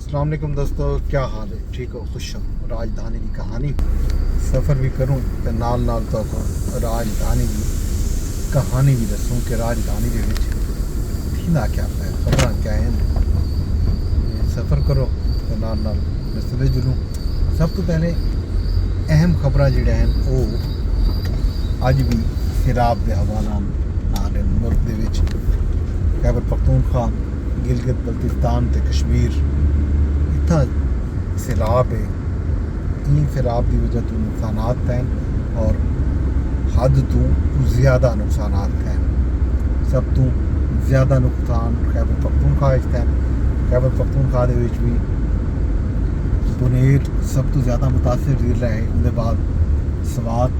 अस्सलाम वालेकुम दोस्तों, क्या हाल है? ठीक हो? खुश हो? राजधानी की कहानी सफ़र भी करूँ तो नाल नाल तो राजधानी की कहानी भी दसूँ कि राजधानी के विच थींदा क्या पे खबरां क्या हैं। सफ़र करो तो नाल नाल दसदे चलूँ। सब तो पहले अहम खबरां जिहड़ियां हैं वो अज भी सैलाब के हवाले नाल मुल्क दे विच खैबर पख्तूनख्वा, गिलगित बल्तिस्तान ते कश्मीर इत्थां सैलाब है। इन सैलाब की वजह तो नुकसानात हैं और हद तो ज़्यादा नुकसानात हैं। सब तो ज़्यादा नुकसान खैबर पख्तूनख्वा है। खैबर पख्तूनख्वा दे विच भी बुनेर सब तो ज़्यादा मुतासर जिला है। उसके बाद स्वात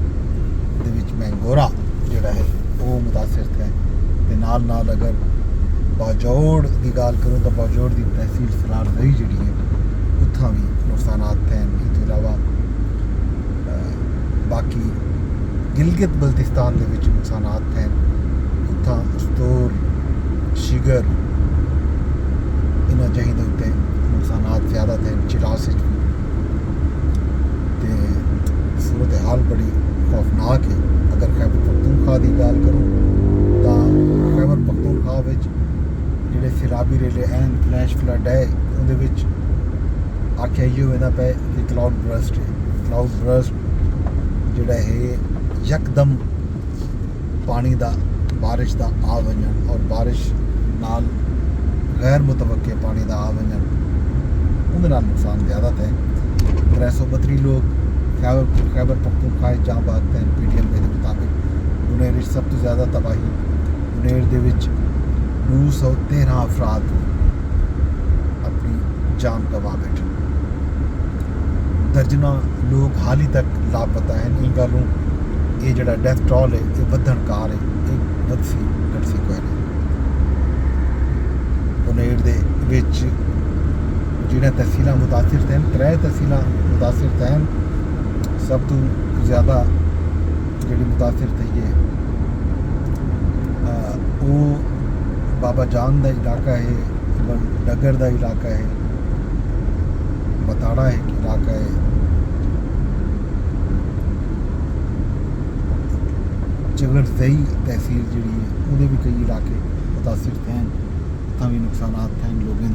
दे विच मैंगोरा जिहड़ा है वो मुतासर है। ते नाल नाल अगर बाजौड़ की गाल करूँ तो बाजौड़ की तहसील सलारदही जी है उत्थां भी नुकसानात हैं। इसके अलावा बाकी गिलगित बल्तिस्तान के विच नुकसानात हैं। उत्थां उस्तोर शिगर इन्हां जगह के उत्ते नुकसानात ज़्यादा थे। चिलास भी ते सूरत हाल बड़ी खौफनाक है। अगर खैबर पख्तूनख्वा की गाल करूँ तो खैबर पख्तूनख्वा विच जिहड़े सैलाबी रेले एन फ्लैश फ्लड है उहदे विच आख्या इहो वेंदा पे कि क्लाउड बर्स्ट है। क्लाउड बर्स्ट जिहड़ा है यकदम पानी दा बारिश दा आ वञण और बारिश नाल गैर मुतवक्के पानी दा आ वञण उहदे नाल नुकसान ज़्यादा थे। 332 लोग खैबर पख्तूनख्वा जहाँ भागते हैं। PTM के मुताबिक बुनेर सब तो ज़्यादा तबाही। बुनेर दे विच 213 अफराद अपनी जान गवा बैठे। दर्जना लोग हाल ही तक लापता हैं। इन गलों ये जड़ा डेथ टॉल है ये वधण कार है, एक वधसी घटसी कोई नहीं। बुनेर दे विच जिहड़ियां तहसीलां मुतासिर थे 3 तहसीलां मुतासिर थे। सब तो ज़्यादा जिहड़ी मुतासिर थी है वो बाबा जान का इलाका है, डगर का इलाका है, बताड़ा एक इलाका है, चगड़दई तहसील जी है उहदे भी कई इलाके मुतासिर थे। उत्थां भी नुकसानात हैं लोगों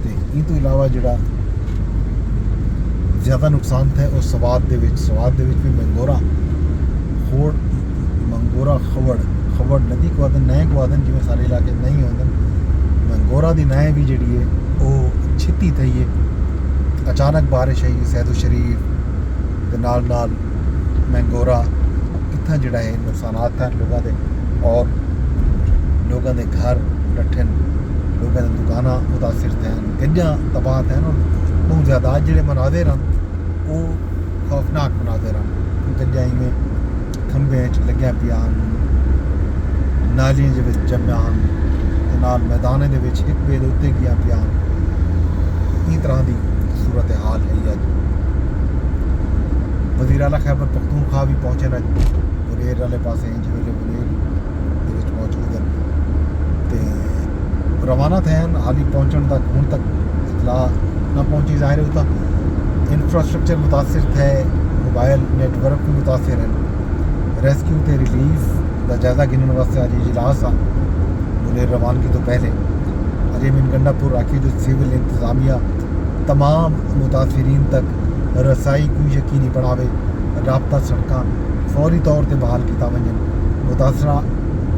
के। इन तो इलावा जिहड़ा ज़्यादा नुकसान थे वो स्वात दे विच भी मंगोरा खवड़ नदी को आदन नए को आदन जिमें सारे इलाके नहीं होते। मंगोरा की नए भी जी है वो छिती थी है। अचानक बारिश आई सैदो शरीफ के नाल मंगोरा इतना जड़ा है नुकसानात हैं लोगों के और लोगों के घर डठन, लोगों की दुकाना मुतासिर थे, गंजा तबाह हैं और बहुत ज़्यादा जो मनाजिर हैं वो खौफनाक मनाजिर हैं। गंजा में खंबे लग्या पिया नालियां दे विच जम्मिया हैं नाल मैदाने दे विच एक बे दे उत्ते गया पिया। इस तरह की सूरत हाल है अज। वज़ीर आला खैबर पख्तूनख्वा भी पहुँचे न बुनेर वाले पासे जिवें बुनेर दे विच मौजूद हैं ते रवाना थे। हाल ही पहुँचण तक हुण तक इतला ना पहुँची। ज़ाहिर होता इंफ्रास्ट्रक्चर मुतासिर थे, मोबाइल नेटवर्क भी मुतासिर हैं। रेस्क्यू ते रिलीफ का जायज़ा गिनने वास्ते आज इजलास आ बुनेर रवानगी तो पहले अजय मिन गंडापुर आके जो सिविल इंतज़ामिया तमाम मुतासरीन तक रसाई को यकीनी बनावे, राबता सड़क फौरी तौर पर बहाल किया वजन, मुतासरा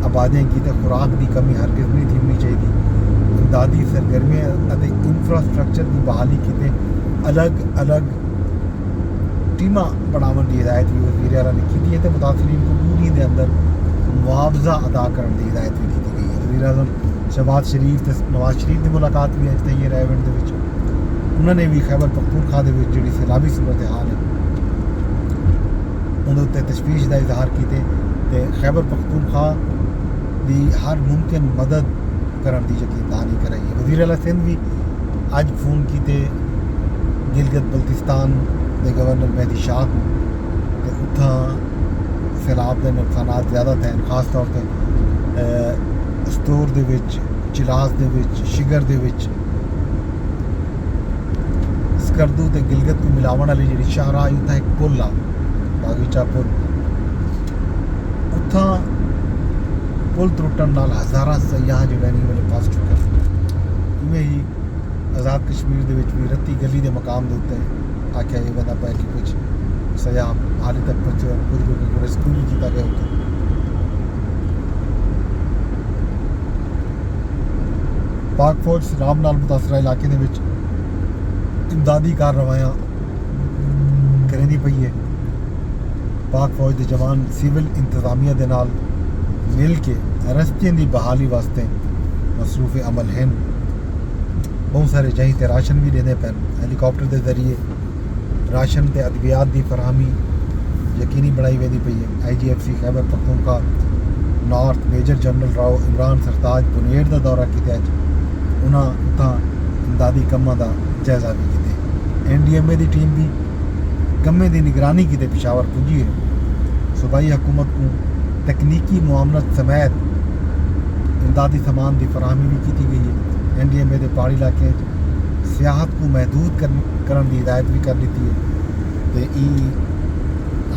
आबादियां की खुराक की कमी हरगिज़ नहीं थी चाहिए। इमदादी सरगर्मियां इंफ्रास्ट्रक्चर की बहाली की अलग अलग टीम बनावन की हिदायत भी वज़ीर आला ने की है। तो मुतासरीन को पूरी के अंदर मुआवजा अदा करने की हिदायत भी की गई है। वज़ीर आज़म शहबाज शरीफ नवाज शरीफ की मुलाकात भी अज तई है रायवंड के। उन्होंने भी खैबर पख्तूनख्वा के जी सैलाबी सूरत हाल है उन्होंने उत्ते तशवीश का इजहार किए तो खैबर पख्तूनख्वा की हर मुमकिन मदद करने की यकीनदहानी कराई है। वज़ीर आला सिंध भी अज फोन किए गिलगित बल्तिस्तान के गवर्नर मेहदी शाह को उत्थां सैलाब के नुकसानात ज़्यादा थे। खास तौर पर उस्तोर दे विच, चिलास दे विच, शिगर दे विच ਸਕਰਦੂ ਤੇ ਗਿਲਗਿਤ ਨੂੰ ਮਿਲਾਉਣ ਵਾਲੀ ਜਿਹੜੀ ਸ਼ਾਹਰਾਹ ਉੱਥੇ ਇੱਕ ਪੁੱਲ ਆ ਬਾਗੀਚਾ ਪੁੱਲ, ਉੱਥਾਂ ਪੁੱਲ ਟੁੱਟਣ ਨਾਲ ਹਜ਼ਾਰਾਂ ਸਯਾਹ ਜਿਹੜੇ ਨਹੀਂ ਵਾਲੇ ਫਸ ਚੁੱਕੇ। ਇਵੇਂ ਹੀ ਆਜ਼ਾਦ ਕਸ਼ਮੀਰ ਦੇ ਵਿੱਚ ਵੀ ਰੱਤੀ ਗਲੀ ਦੇ ਮਕਾਮ ਦੇ ਉੱਤੇ ਆਖਿਆ ਇਹ ਬੰਦਾ ਪਿਆ ਕਿ ਕੁਝ ਸਯਾਹ ਹਾਲੇ ਤੱਕ ਪਹੁੰਚੇ, ਕੁਝ ਲੋਕਾਂ ਨੂੰ ਰੈਸਕਿਊ ਨਹੀਂ ਕੀਤਾ ਗਿਆ ਉੱਥੇ। ਪਾਕ ਫੌਜ ਸੈਲਾਬ ਨਾਲ ਮੁਤਾਸਰਾ ਇਲਾਕੇ ਦੇ ਵਿੱਚ ਇਮਦਾਦੀ ਕਾਰਵਾਈਆਂ ਕਰਨੀ ਪਈ ਹੈ। ਪਾਕ ਫੌਜ ਦੇ ਜਵਾਨ ਸਿਵਲ ਇੰਤਜ਼ਾਮੀਆ ਦੇ ਨਾਲ ਮਿਲ ਕੇ ਰਸਤਿਆਂ ਦੀ ਬਹਾਲੀ ਵਾਸਤੇ ਮਸਰੂਫ ਅਮਲ ਹਨ। ਬਹੁਤ ਸਾਰੇ ਜਹੀਂ ਤੇ ਰਾਸ਼ਨ ਵੀ ਦੇਣੇ ਪੈਣ, ਹੈਲੀਕਾਪਟਰ ਦੇ ਜ਼ਰੀਏ ਰਾਸ਼ਨ ਤੇ ਅਦਵਿयात ਦੀ ਫਰਾਹਮੀ ਯਕੀਨੀ ਬਣਾਈ ਵੇਂਦੀ ਪਈ ਹੈ। IGFC Khyber Pakhtunkhwa north major general Rao Imran Sartaj ਪੁਨੇਰ ਦਾ ਦੌਰਾ ਕੀਤਾ। ਉਹਨਾਂ ਉੱਥਾਂ ਇਮਦਾਦੀ ਕੰਮਾਂ ਦਾ ਜਾਇਜ਼ਾ ਵੀ ਕੀਤਾ। NDMA ਦੀ ਟੀਮ ਵੀ ਕੰਮੇ ਦੀ ਨਿਗਰਾਨੀ ਕੀਤੇ ਪਿਸ਼ਾਵਰ ਪੁੱਜੀ ਹੈ। सूबाई हुकूमत को तकनीकी मुआमलत समेत इमदादी सामान की फराहमी भी की गई है। NDMA के पहाड़ी इलाके सियाहत को महदूद करने की हिदायत भी कर दी है। तो ई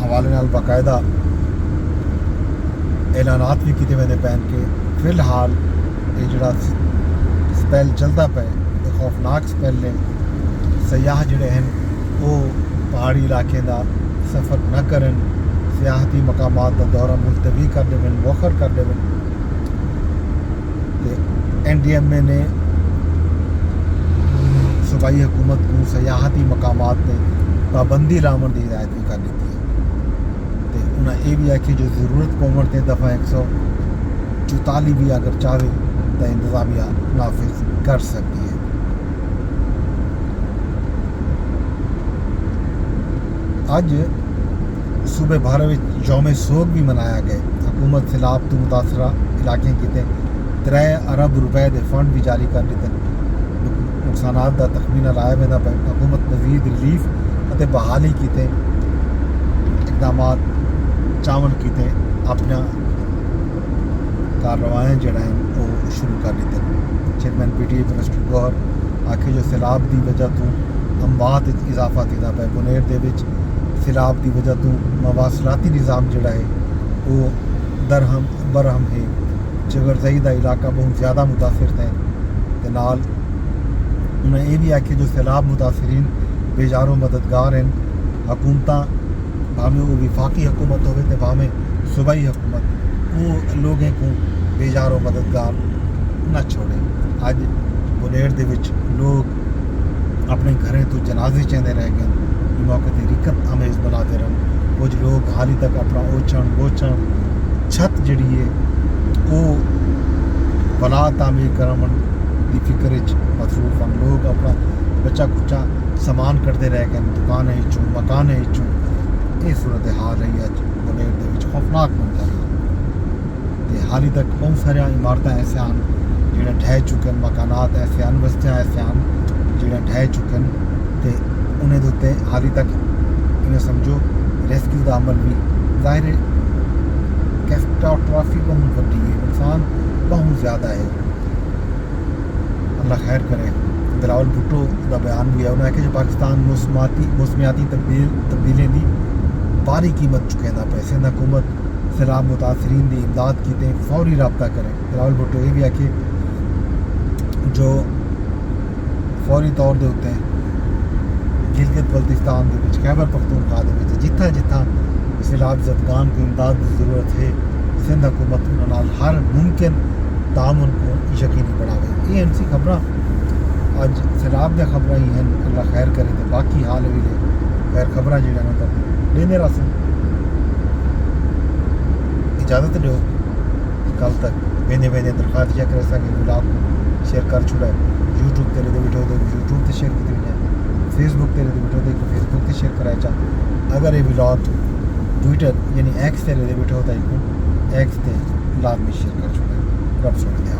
हवाले नाल बाकायदा ऐलानात भी किए हुए पैन के फिलहाल ये जोड़ा स्पैल चलता पे खौफनाक स्पैल ने सयाह जोड़े हैं वो पहाड़ी इलाके का सफ़र न करन, सियाहती मकामात का दौरा मुलतवी कर देवन, वखर कर देवन। NDMA ने सूबाई हुकूमत को सियाहती मकामात में पाबंदी लावन की हिदायत भी कर दी है। तो उन्हें यह भी आखी जो ज़रूरत पवन से दफ़ा 144 भी अगर चाहे तो इंतजामिया नाफिज कर सकती है। अज सूबे भर में यौम सोग भी मनाया गया। हुकूमत सैलाब तो मुतासरा इलाके किते 3 अरब रुपए के फंड भी जारी कर दिते। नुकसानात का तखमीना लाया वेंदा पे। हुकूमत मजीद रिलीफ और बहाली किते इकदाम चावन किते अपना कार्रवाइयां जड़ा हैं वो शुरू कर दिते। चेयरमैन PTA मिनिस्टर गौहर आखे जो सैलाब की वजह तो अमवात इजाफा थीदा पे। बुनेर दे विच सैलाब की वजह तो मवासलाती निज़ाम जड़ा है वो दरहम बरहम है। जगरजई का इलाका बहुत ज़्यादा मुतासर है। तो नाल उन्हें यह भी आखे जो सैलाब मुतासरीन बेजारों मददगार हैं। हुकूमत भावें वो विफाकी हुकूमत हो तो भावें सूबाई हुकूमत वो लोगों को बेजारों मददगार न छोड़े। अज बुनेर दे विच लोग अपने घरें तो जनाजे चंदे रह गए। मौके पर रिकत आमेज बनाते रहन। कुछ लोग हाल ही तक अपना ओछण बोछण छत जड़ी है वो बना तामीर करन की फिक्र मसरूफ हैं। लोग अपना बच्चा कुचा समान करते रह गए। दुकान चूँ मकान चूँ ये सूरत हाल रही अज बुनेर दे विच खौफनाक मंजर है। हाल ही तक बहुत सारिया इमारत ऐसे हैं जो ढह चुके हैं, मकानात ऐसे हैं, बस्तियाँ ऐसे हैं जो ढह चुके हैं। तो उन्हें उत्ते हाल ही तक इन्हें समझो रेस्क्यू का अमल भी ज़ाहिर कैटास्ट्रॉफी बहुत वड्डी है, नुकसान बहुत ज़्यादा है। अल्लाह खैर करे। बिलावल भुट्टो का बयान भी है। उन्होंने कहा जो पाकिस्तान मौसमियाती तब्दीलियों की भारी कीमत चुके ना पैसे हुकूमत सैलाब मुतासरीन की इमदाद की फौरी रबता करें। बिलावल भुट्टो ये भी आखे जो फौरी तौर के उत्ते गिलगित बल्तिस्तान के खैबर पख्तूनख्वा के जिथा जिथा सैलाब ज़दगान को इमदाद की ज़रूरत है सिंध हुकूमत उन्होंने हर मुमकिन तामुन को यकीनी बढ़ावे। ये इनसी खबर अज सैलाब दी खबर ही हैं। अल्लाह खैर करे तो बाकी हाल भी ले खैर खबर जो लेने रस इजाज़त दो। कल तक वेंदे वेंदे दरखास्त या कर सके ब्लॉग को शेयर कर छुड़ा। यूट्यूब तेरे दे वीडियो तो यूट्यूब से शेयर की जाए, फेसबुक तेरे दे वीडियो तो फेसबुक से शेयर कराया चाह। अगर ये ब्लॉग ट्विटर यानी एक्स तेरे दे वीडियो होता है एक्स ते लाजमी शेयर कर छुड़ा। रब सुन दे।